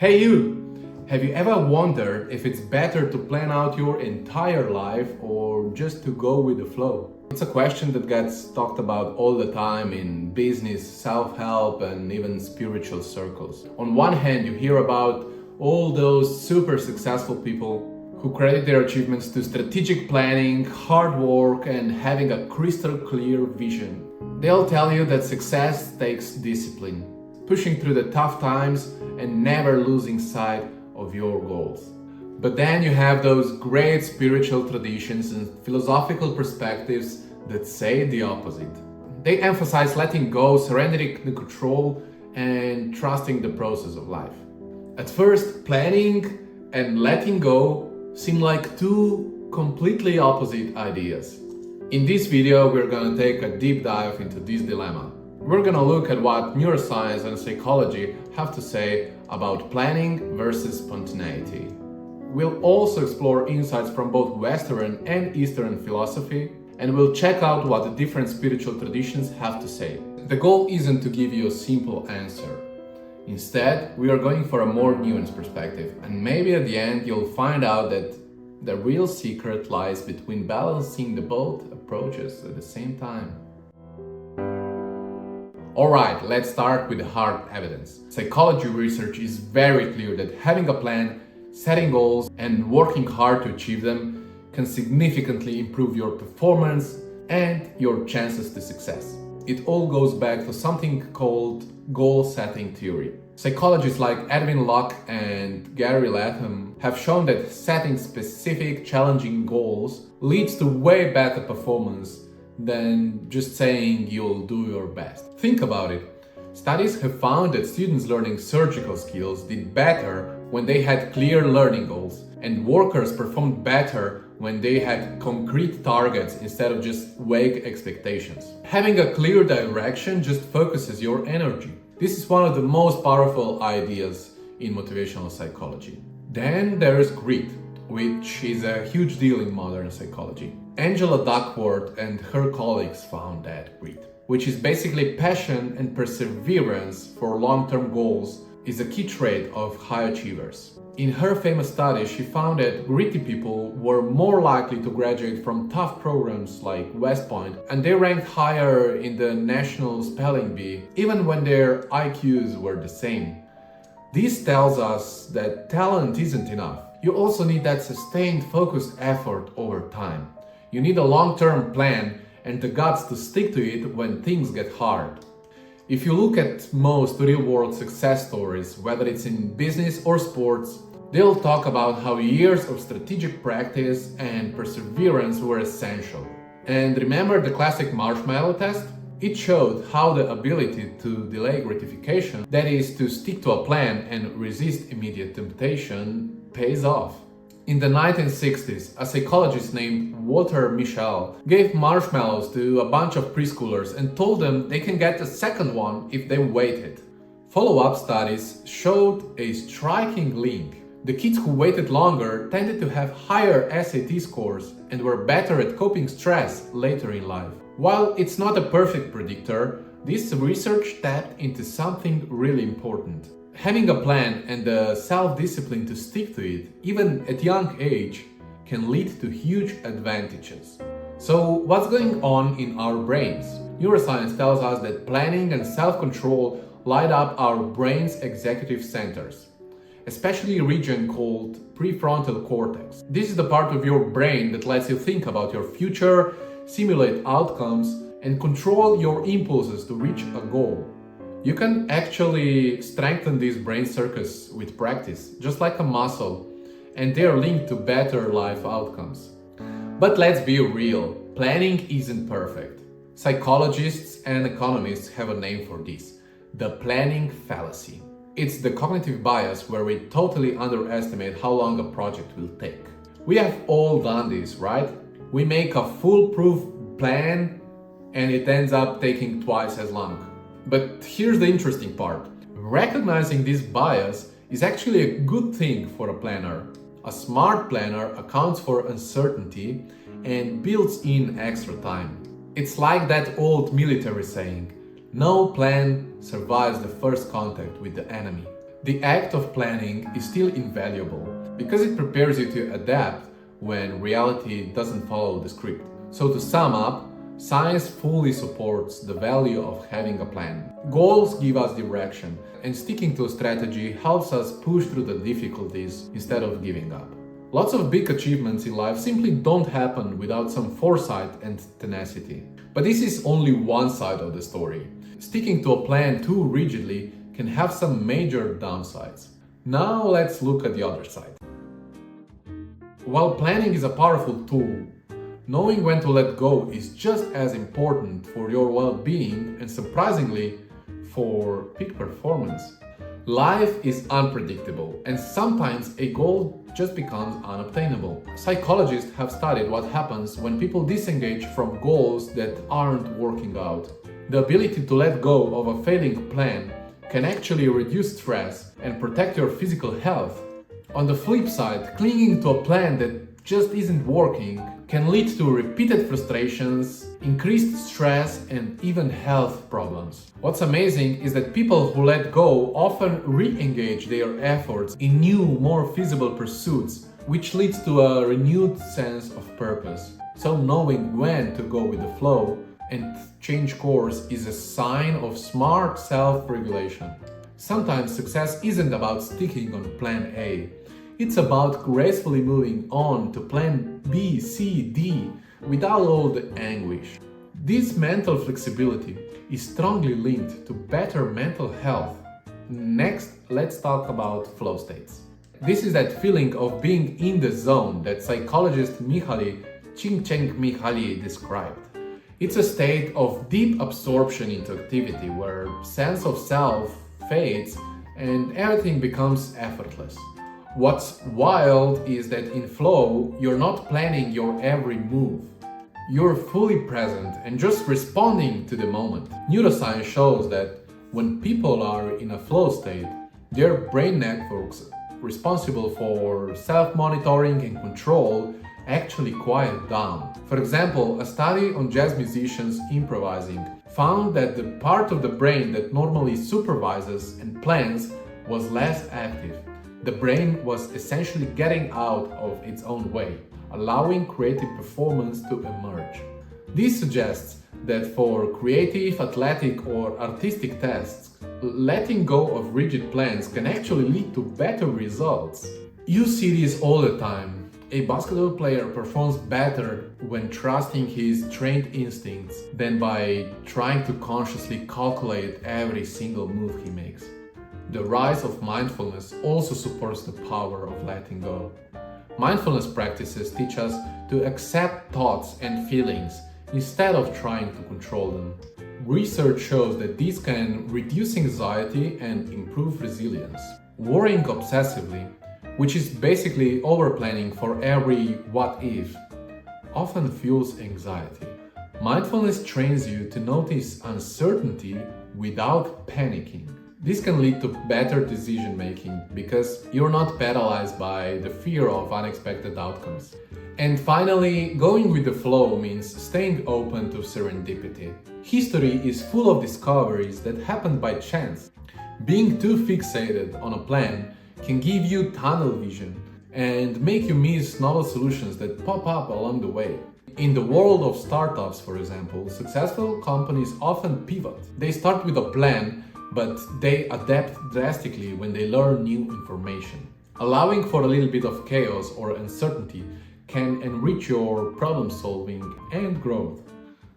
Hey you! Have you ever wondered if it's better to plan out your entire life or just to go with the flow? It's a question that gets talked about all the time in business, self-help, and even spiritual circles. On one hand, you hear about all those super successful people who credit their achievements to strategic planning, hard work, and having a crystal clear vision. They'll tell you that success takes discipline, pushing through the tough times and never losing sight of your goals. But then you have those great spiritual traditions and philosophical perspectives that say the opposite. They emphasize letting go, surrendering the control, and trusting the process of life. At first, planning and letting go seem like two completely opposite ideas. In this video, we're gonna take a deep dive into this dilemma. We're gonna look at what neuroscience and psychology have to say about planning versus spontaneity. We'll also explore insights from both Western and Eastern philosophy, and we'll check out what the different spiritual traditions have to say. The goal isn't to give you a simple answer. Instead, we are going for a more nuanced perspective, and maybe at the end you'll find out that the real secret lies between balancing the both approaches at the same time. Alright, let's start with the hard evidence. Psychology research is very clear that having a plan, setting goals, and working hard to achieve them can significantly improve your performance and your chances to success. It all goes back to something called goal-setting theory. Psychologists like Edwin Locke and Gary Latham have shown that setting specific, challenging goals leads to way better performance than just saying you'll do your best. Think about it. Studies have found that students learning surgical skills did better when they had clear learning goals, and workers performed better when they had concrete targets instead of just vague expectations. Having a clear direction just focuses your energy. This is one of the most powerful ideas in motivational psychology. Then there is grit, which is a huge deal in modern psychology. Angela Duckworth and her colleagues found that grit, which is basically passion and perseverance for long-term goals, is a key trait of high achievers. In her famous study, she found that gritty people were more likely to graduate from tough programs like West Point, and they ranked higher in the National Spelling Bee, even when their IQs were the same. This tells us that talent isn't enough. You also need that sustained, focused effort over time. You need a long-term plan and the guts to stick to it when things get hard. If you look at most real-world success stories, whether it's in business or sports, they'll talk about how years of strategic practice and perseverance were essential. And remember the classic marshmallow test? It showed how the ability to delay gratification, that is, to stick to a plan and resist immediate temptation, pays off. In the 1960s, a psychologist named Walter Mischel gave marshmallows to a bunch of preschoolers and told them they can get a second one if they waited. Follow-up studies showed a striking link. The kids who waited longer tended to have higher SAT scores and were better at coping stress later in life. While it's not a perfect predictor, this research tapped into something really important. Having a plan and the self-discipline to stick to it, even at young age, can lead to huge advantages. So, what's going on in our brains? Neuroscience tells us that planning and self-control light up our brain's executive centers, especially a region called prefrontal cortex. This is the part of your brain that lets you think about your future, simulate outcomes, and control your impulses to reach a goal. You can actually strengthen these brain circuits with practice, just like a muscle, and they are linked to better life outcomes. But let's be real, planning isn't perfect. Psychologists and economists have a name for this: the planning fallacy. It's the cognitive bias where we totally underestimate how long a project will take. We have all done this, right? We make a foolproof plan and it ends up taking twice as long. But here's the interesting part. Recognizing this bias is actually a good thing for a planner. A smart planner accounts for uncertainty and builds in extra time. It's like that old military saying, no plan survives the first contact with the enemy. The act of planning is still invaluable because it prepares you to adapt when reality doesn't follow the script. So to sum up, science fully supports the value of having a plan. Goals give us direction, and sticking to a strategy helps us push through the difficulties instead of giving up. Lots of big achievements in life simply don't happen without some foresight and tenacity. But this is only one side of the story. Sticking to a plan too rigidly can have some major downsides. Now let's look at the other side. While planning is a powerful tool, knowing when to let go is just as important for your well-being and, surprisingly, for peak performance. Life is unpredictable, and sometimes a goal just becomes unobtainable. Psychologists have studied what happens when people disengage from goals that aren't working out. The ability to let go of a failing plan can actually reduce stress and protect your physical health. On the flip side, clinging to a plan that just isn't working can lead to repeated frustrations, increased stress, and even health problems. What's amazing is that people who let go often re-engage their efforts in new, more feasible pursuits, which leads to a renewed sense of purpose. So knowing when to go with the flow and change course is a sign of smart self-regulation. Sometimes success isn't about sticking on plan A. It's about gracefully moving on to plan B, C, D without all the anguish. This mental flexibility is strongly linked to better mental health. Next, let's talk about flow states. This is that feeling of being in the zone that psychologist Mihaly Csikszentmihalyi described. It's a state of deep absorption into activity where sense of self fades and everything becomes effortless. What's wild is that in flow, you're not planning your every move. You're fully present and just responding to the moment. Neuroscience shows that when people are in a flow state, their brain networks responsible for self-monitoring and control actually quiet down. For example, a study on jazz musicians improvising found that the part of the brain that normally supervises and plans was less active. The brain was essentially getting out of its own way, allowing creative performance to emerge. This suggests that for creative, athletic, or artistic tasks, letting go of rigid plans can actually lead to better results. You see this all the time. A basketball player performs better when trusting his trained instincts than by trying to consciously calculate every single move he makes. The rise of mindfulness also supports the power of letting go. Mindfulness practices teach us to accept thoughts and feelings instead of trying to control them. Research shows that this can reduce anxiety and improve resilience. Worrying obsessively, which is basically overplanning for every what if, often fuels anxiety. Mindfulness trains you to notice uncertainty without panicking. This can lead to better decision making because you're not paralyzed by the fear of unexpected outcomes. And finally, going with the flow means staying open to serendipity. History is full of discoveries that happened by chance. Being too fixated on a plan can give you tunnel vision and make you miss novel solutions that pop up along the way. In the world of startups, for example, successful companies often pivot. They start with a plan, but they adapt drastically when they learn new information. Allowing for a little bit of chaos or uncertainty can enrich your problem solving and growth.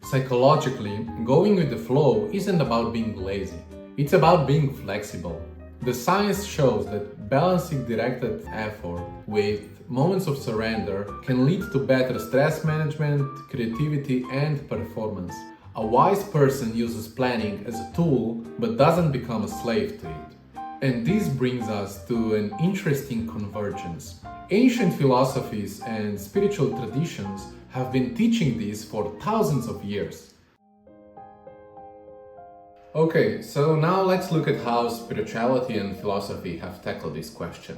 Psychologically, going with the flow isn't about being lazy, it's about being flexible. The science shows that balancing directed effort with moments of surrender can lead to better stress management, creativity, and performance. A wise person uses planning as a tool but doesn't become a slave to it. And this brings us to an interesting convergence. Ancient philosophies and spiritual traditions have been teaching this for thousands of years. Okay, so now let's look at how spirituality and philosophy have tackled this question.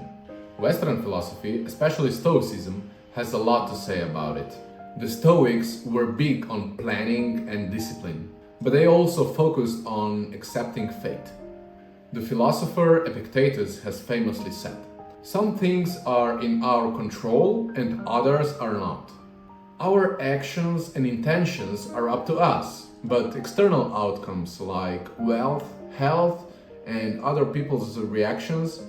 Western philosophy, especially Stoicism, has a lot to say about it. The Stoics were big on planning and discipline, but they also focused on accepting fate. The philosopher Epictetus has famously said, "Some things are in our control and others are not. Our actions and intentions are up to us, but external outcomes like wealth, health, and other people's reactions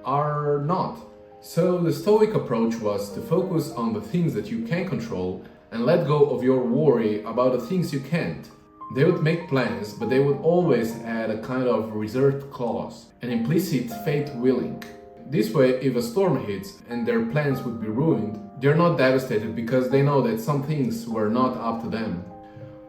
are not." So the Stoic approach was to focus on the things that you can control and let go of your worry about the things you can't. They would make plans, but they would always add a kind of reserved clause, an implicit fate willing. This way, if a storm hits and their plans would be ruined, they're not devastated because they know that some things were not up to them.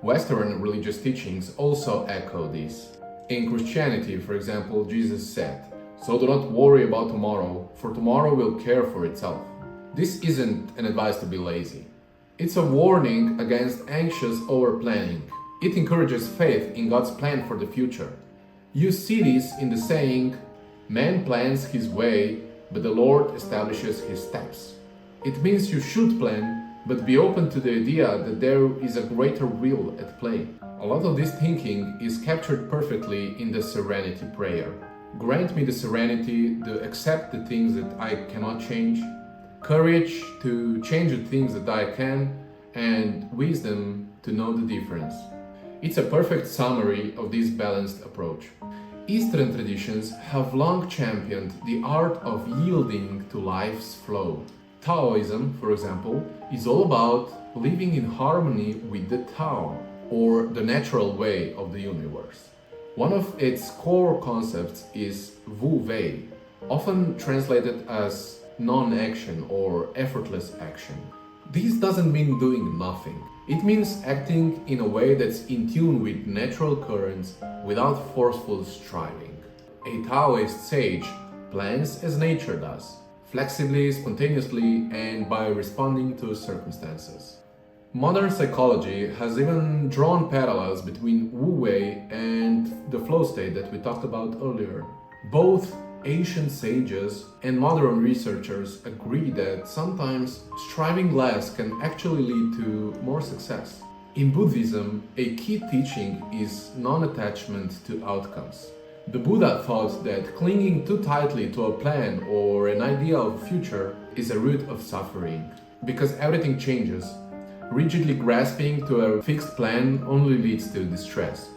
Western religious teachings also echo this. In Christianity, for example, Jesus said, "So do not worry about tomorrow, for tomorrow will care for itself." This isn't an advice to be lazy. It's a warning against anxious over-planning. It encourages faith in God's plan for the future. You see this in the saying, "Man plans his way, but the Lord establishes his steps." It means you should plan, but be open to the idea that there is a greater will at play. A lot of this thinking is captured perfectly in the Serenity Prayer. Grant me the serenity to accept the things that I cannot change, courage to change the things that I can, and wisdom to know the difference. It's a perfect summary of this balanced approach. Eastern traditions have long championed the art of yielding to life's flow. Taoism, for example, is all about living in harmony with the Tao, or the natural way of the universe. One of its core concepts is Wu Wei, often translated as non-action or effortless action. This doesn't mean doing nothing. It means acting in a way that's in tune with natural currents without forceful striving. A Taoist sage plans as nature does, flexibly, spontaneously, and by responding to circumstances. Modern psychology has even drawn parallels between Wu Wei and the flow state that we talked about earlier. Both ancient sages and modern researchers agree that sometimes striving less can actually lead to more success. In Buddhism, a key teaching is non-attachment to outcomes. The Buddha thought that clinging too tightly to a plan or an idea of a future is a root of suffering, because everything changes. Rigidly grasping to a fixed plan only leads to distress.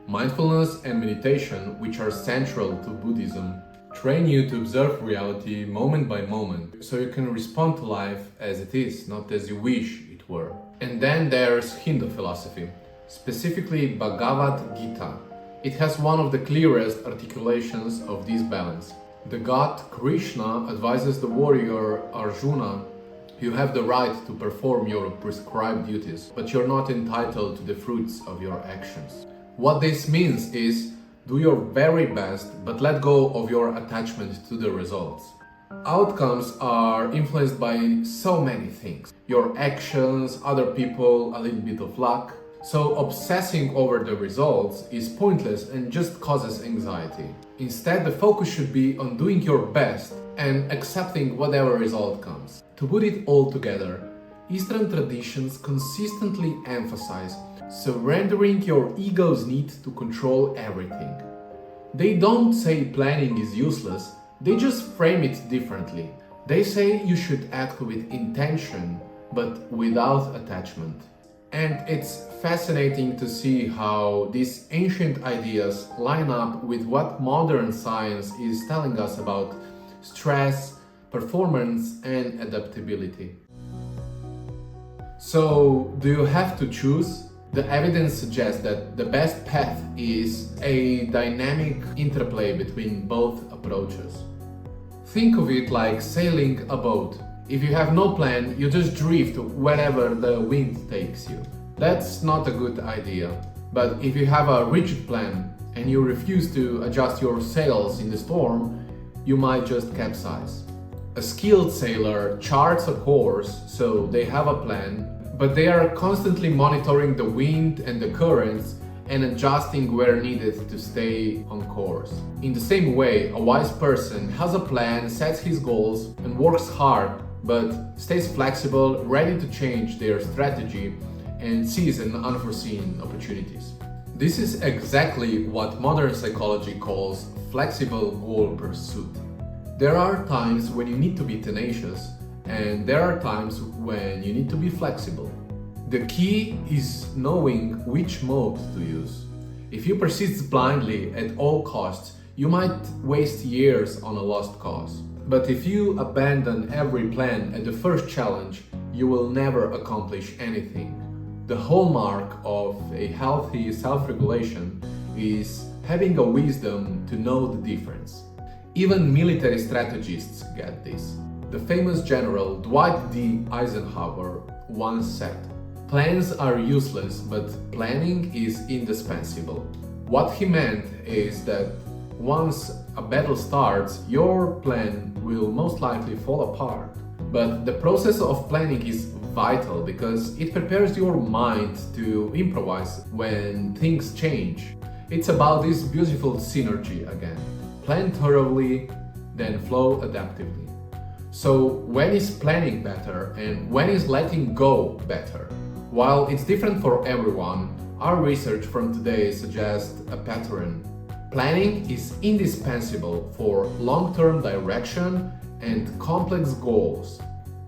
Mindfulness and meditation, which are central to Buddhism, train you to observe reality moment by moment, so you can respond to life as it is, not as you wish it were. And then there's Hindu philosophy, specifically Bhagavad Gita. It has one of the clearest articulations of this balance. The god Krishna advises the warrior Arjuna, "You have the right to perform your prescribed duties, but you're not entitled to the fruits of your actions." What this means is, do your very best, but let go of your attachment to the results. Outcomes are influenced by so many things. Your actions, other people, a little bit of luck. So obsessing over the results is pointless and just causes anxiety. Instead, the focus should be on doing your best and accepting whatever result comes. To put it all together, Eastern traditions consistently emphasize surrendering your ego's need to control everything. They don't say planning is useless, they just frame it differently. They say you should act with intention, but without attachment. And it's fascinating to see how these ancient ideas line up with what modern science is telling us about stress, performance, and adaptability. So, do you have to choose? The evidence suggests that the best path is a dynamic interplay between both approaches. Think of it like sailing a boat. If you have no plan, you just drift wherever the wind takes you. That's not a good idea. But if you have a rigid plan and you refuse to adjust your sails in the storm, you might just capsize. A skilled sailor charts a course, so they have a plan, but they are constantly monitoring the wind and the currents and adjusting where needed to stay on course. In the same way, a wise person has a plan, sets his goals, and works hard, but stays flexible, ready to change their strategy and seize unforeseen opportunities. This is exactly what modern psychology calls flexible goal pursuit. There are times when you need to be tenacious, and there are times when you need to be flexible. The key is knowing which mode to use. If you persist blindly at all costs, you might waste years on a lost cause. But if you abandon every plan at the first challenge, you will never accomplish anything. The hallmark of a healthy self-regulation is having a wisdom to know the difference. Even military strategists get this. The famous general Dwight D. Eisenhower once said, "Plans are useless, but planning is indispensable." What he meant is that once a battle starts, your plan will most likely fall apart. But the process of planning is vital because it prepares your mind to improvise when things change. It's about this beautiful synergy again. Plan thoroughly, then flow adaptively. So when is planning better and when is letting go better? While it's different for everyone, our research from today suggests a pattern. Planning is indispensable for long-term direction and complex goals.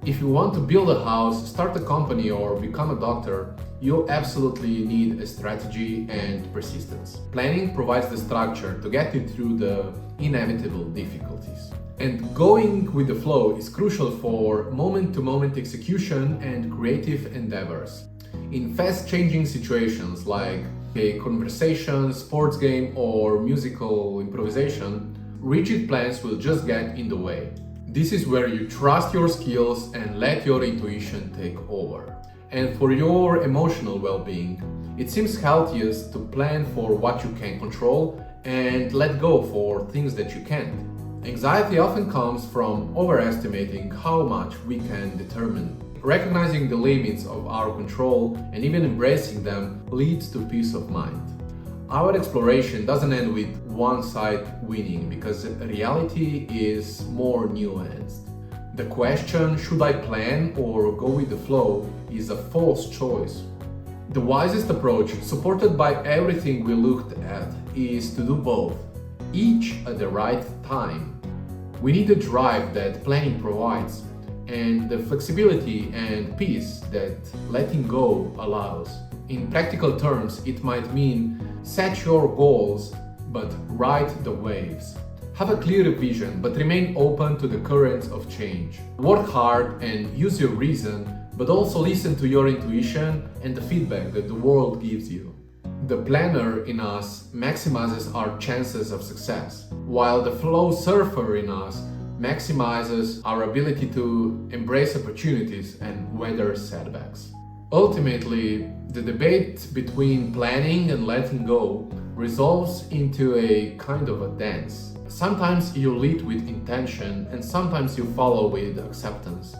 If you want to build a house, start a company, or become a doctor, you absolutely need a strategy and persistence. Planning provides the structure to get you through the inevitable difficulties. And going with the flow is crucial for moment-to-moment execution and creative endeavors. In fast-changing situations like a conversation, sports game, or musical improvisation, rigid plans will just get in the way. This is where you trust your skills and let your intuition take over. And for your emotional well-being, it seems healthiest to plan for what you can control and let go for things that you can't. Anxiety often comes from overestimating how much we can determine. Recognizing the limits of our control and even embracing them leads to peace of mind. Our exploration doesn't end with one side winning because reality is more nuanced. The question, should I plan or go with the flow, is a false choice. The wisest approach, supported by everything we looked at, is to do both, each at the right time. We need the drive that planning provides and the flexibility and peace that letting go allows. In practical terms, it might mean set your goals, but ride the waves. Have a clear vision, but remain open to the currents of change. Work hard and use your reason, but also listen to your intuition and the feedback that the world gives you. The planner in us maximizes our chances of success, while the flow surfer in us maximizes our ability to embrace opportunities and weather setbacks. Ultimately, the debate between planning and letting go resolves into a kind of a dance. Sometimes you lead with intention and sometimes you follow with acceptance.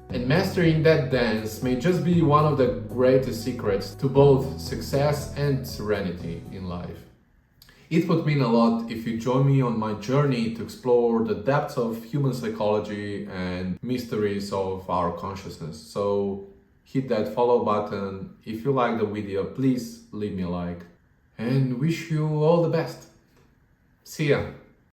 And mastering that dance may just be one of the greatest secrets to both success and serenity in life. It would mean a lot if you join me on my journey to explore the depths of human psychology and mysteries of our consciousness. So hit that follow button. If you like the video, please leave me a like. And wish you all the best. See ya!